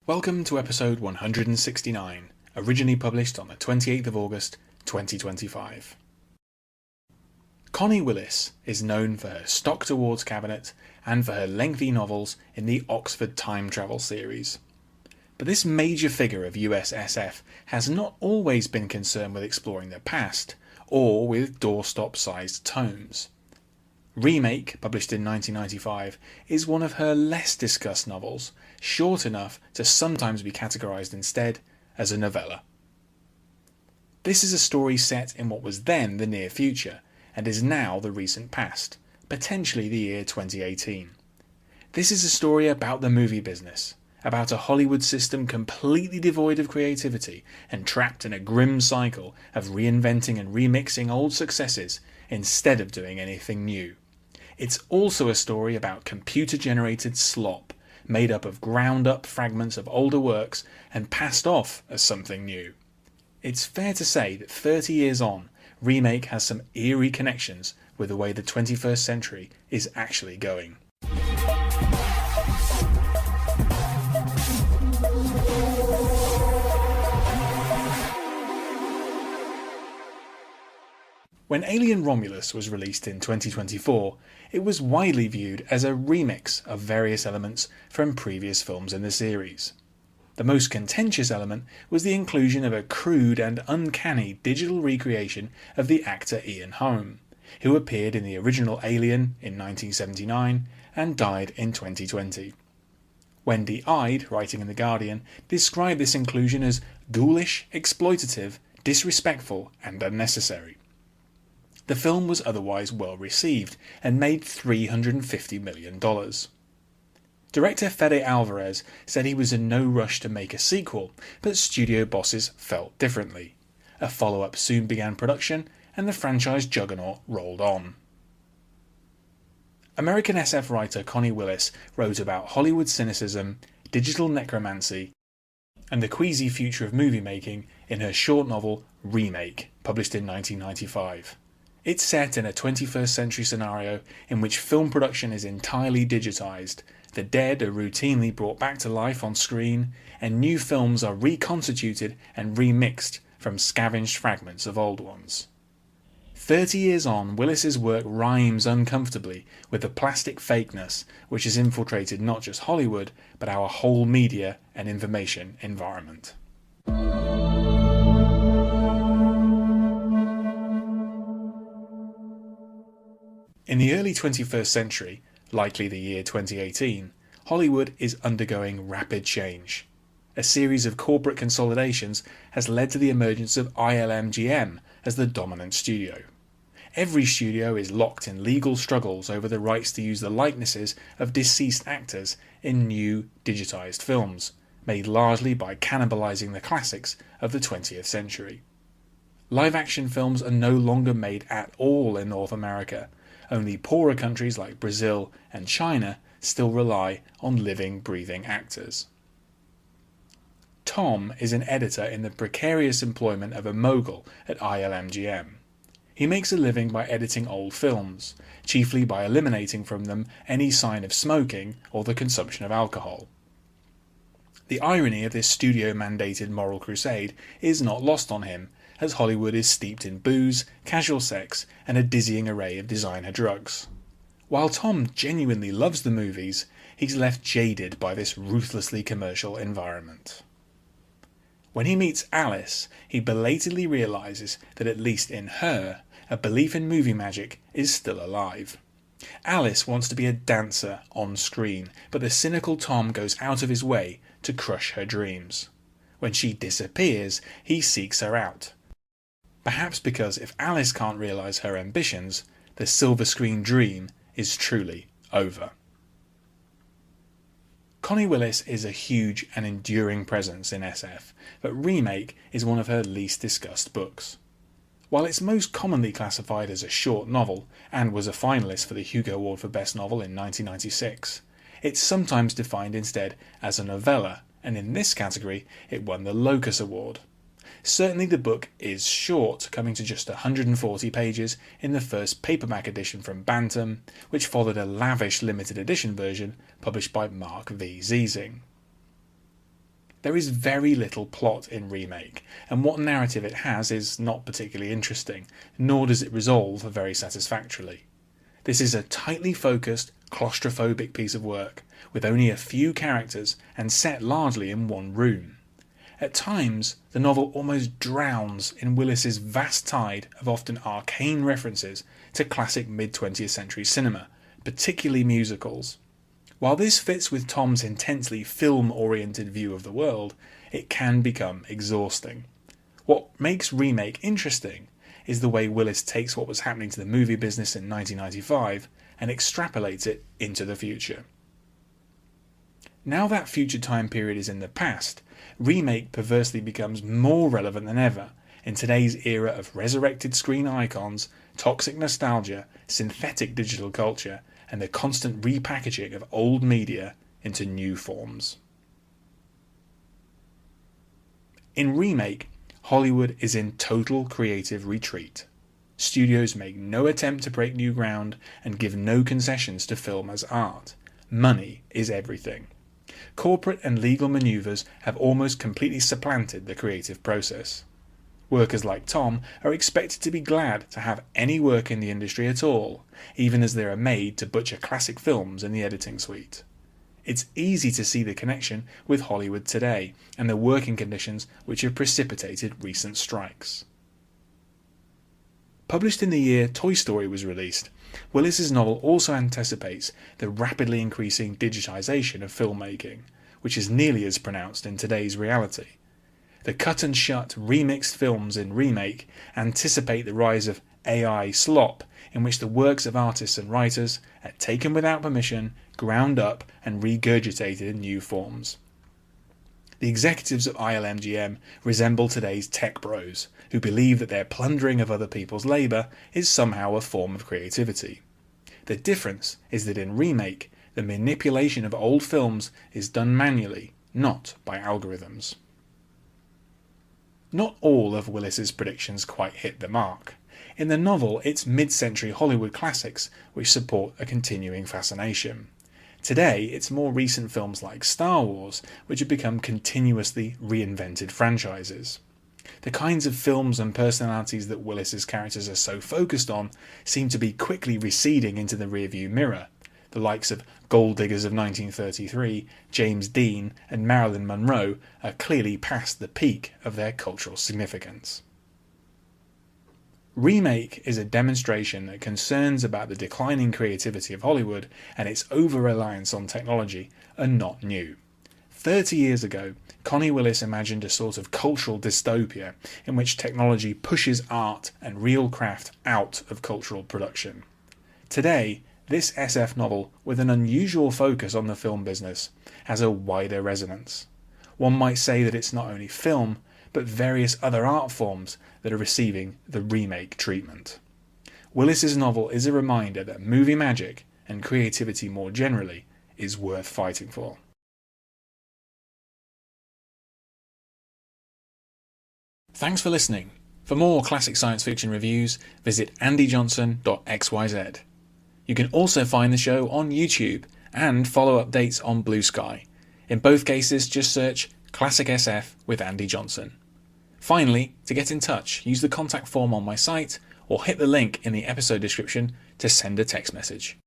Welcome to episode 169, originally published on the 28th of August 2025. Connie Willis is known for her stocked awards cabinet and for her lengthy novels in the Oxford Time Travel series. But this major figure of US SF has not always been concerned with exploring the past, or with doorstop-sized tomes. Remake, published in 1995, is one of her less discussed novels, short enough to sometimes be categorised instead as a novella. This is a story set in what was then the near future, and is now the recent past, potentially the year 2018. This is a story about the movie business, about a Hollywood system completely devoid of creativity and trapped in a grim cycle of reinventing and remixing old successes instead of doing anything new. It's also a story about computer-generated slop, made up of ground-up fragments of older works and passed off as something new. It's fair to say that 30 years on, Remake has some eerie connections with the way the 21st century is actually going. When Alien Romulus was released in 2024, it was widely viewed as a remix of various elements from previous films in the series. The most contentious element was the inclusion of a crude and uncanny digital recreation of the actor Ian Holm, who appeared in the original Alien in 1979 and died in 2020. Wendy Ide, writing in The Guardian, described this inclusion as ghoulish, exploitative, disrespectful and unnecessary. The film was otherwise well received and made $350 million. Director Fede Alvarez said he was in no rush to make a sequel, but studio bosses felt differently. A follow-up soon began production and the franchise juggernaut rolled on. American SF writer Connie Willis wrote about Hollywood cynicism, digital necromancy, and the queasy future of movie making in her short novel Remake, published in 1995. It's set in a 21st century scenario in which film production is entirely digitised, the dead are routinely brought back to life on screen, and new films are reconstituted and remixed from scavenged fragments of old ones. 30 years on, Willis's work rhymes uncomfortably with the plastic fakeness which has infiltrated not just Hollywood, but our whole media and information environment. In the early 21st century, likely the year 2018, Hollywood is undergoing rapid change. A series of corporate consolidations has led to the emergence of ILMGM as the dominant studio. Every studio is locked in legal struggles over the rights to use the likenesses of deceased actors in new digitised films, made largely by cannibalising the classics of the 20th century. Live-action films are no longer made at all in North America. Only poorer countries like Brazil and China still rely on living, breathing actors. Tom is an editor in the precarious employment of a mogul at ILMGM. He makes a living by editing old films, chiefly by eliminating from them any sign of smoking or the consumption of alcohol. The irony of this studio-mandated moral crusade is not lost on him, as Hollywood is steeped in booze, casual sex, and a dizzying array of designer drugs. While Tom genuinely loves the movies, he's left jaded by this ruthlessly commercial environment. When he meets Alice, he belatedly realises that at least in her, a belief in movie magic is still alive. Alice wants to be a dancer on screen, but the cynical Tom goes out of his way to crush her dreams. When she disappears, he seeks her out. Perhaps because if Alice can't realise her ambitions, the silver screen dream is truly over. Connie Willis is a huge and enduring presence in SF, but Remake is one of her least discussed books. While it's most commonly classified as a short novel, and was a finalist for the Hugo Award for Best Novel in 1996, it's sometimes defined instead as a novella, and in this category it won the Locus Award. Certainly the book is short, coming to just 140 pages in the first paperback edition from Bantam, which followed a lavish limited edition version published by Mark V. Ziesing. There is very little plot in Remake, and what narrative it has is not particularly interesting, nor does it resolve very satisfactorily. This is a tightly focused, claustrophobic piece of work, with only a few characters and set largely in one room. At times, the novel almost drowns in Willis's vast tide of often arcane references to classic mid-20th century cinema, particularly musicals. While this fits with Tom's intensely film-oriented view of the world, it can become exhausting. What makes Remake interesting is the way Willis takes what was happening to the movie business in 1995 and extrapolates it into the future. Now that future time period is in the past, Remake perversely becomes more relevant than ever in today's era of resurrected screen icons, toxic nostalgia, synthetic digital culture, and the constant repackaging of old media into new forms. In Remake, Hollywood is in total creative retreat. Studios make no attempt to break new ground and give no concessions to film as art. Money is everything. Corporate and legal maneuvers have almost completely supplanted the creative process. Workers like Tom are expected to be glad to have any work in the industry at all, even as they are made to butcher classic films in the editing suite. It's easy to see the connection with Hollywood today and the working conditions which have precipitated recent strikes. Published in the year Toy Story was released, Willis's novel also anticipates the rapidly increasing digitization of filmmaking, which is nearly as pronounced in today's reality. The cut-and-shut remixed films in Remake anticipate the rise of AI slop, in which the works of artists and writers are taken without permission, ground up and regurgitated in new forms. The executives of ILMGM resemble today's tech bros, who believe that their plundering of other people's labour is somehow a form of creativity. The difference is that in Remake, the manipulation of old films is done manually, not by algorithms. Not all of Willis's predictions quite hit the mark. In the novel, it's mid-century Hollywood classics which support a continuing fascination. Today, it's more recent films like Star Wars which have become continuously reinvented franchises. The kinds of films and personalities that Willis's characters are so focused on seem to be quickly receding into the rearview mirror. The likes of Gold Diggers of 1933, James Dean and Marilyn Monroe are clearly past the peak of their cultural significance. Remake is a demonstration that concerns about the declining creativity of Hollywood and its over-reliance on technology are not new. 30 years ago, Connie Willis imagined a sort of cultural dystopia in which technology pushes art and real craft out of cultural production. Today, this SF novel, with an unusual focus on the film business, has a wider resonance. One might say that it's not only film, but various other art forms that are receiving the Remake treatment. Willis's novel is a reminder that movie magic, and creativity more generally, is worth fighting for. Thanks for listening. For more classic science fiction reviews, visit andyjohnson.xyz. You can also find the show on YouTube and follow updates on Blue Sky. In both cases, just search Classic SF with Andy Johnson. Finally, to get in touch, use the contact form on my site or hit the link in the episode description to send a text message.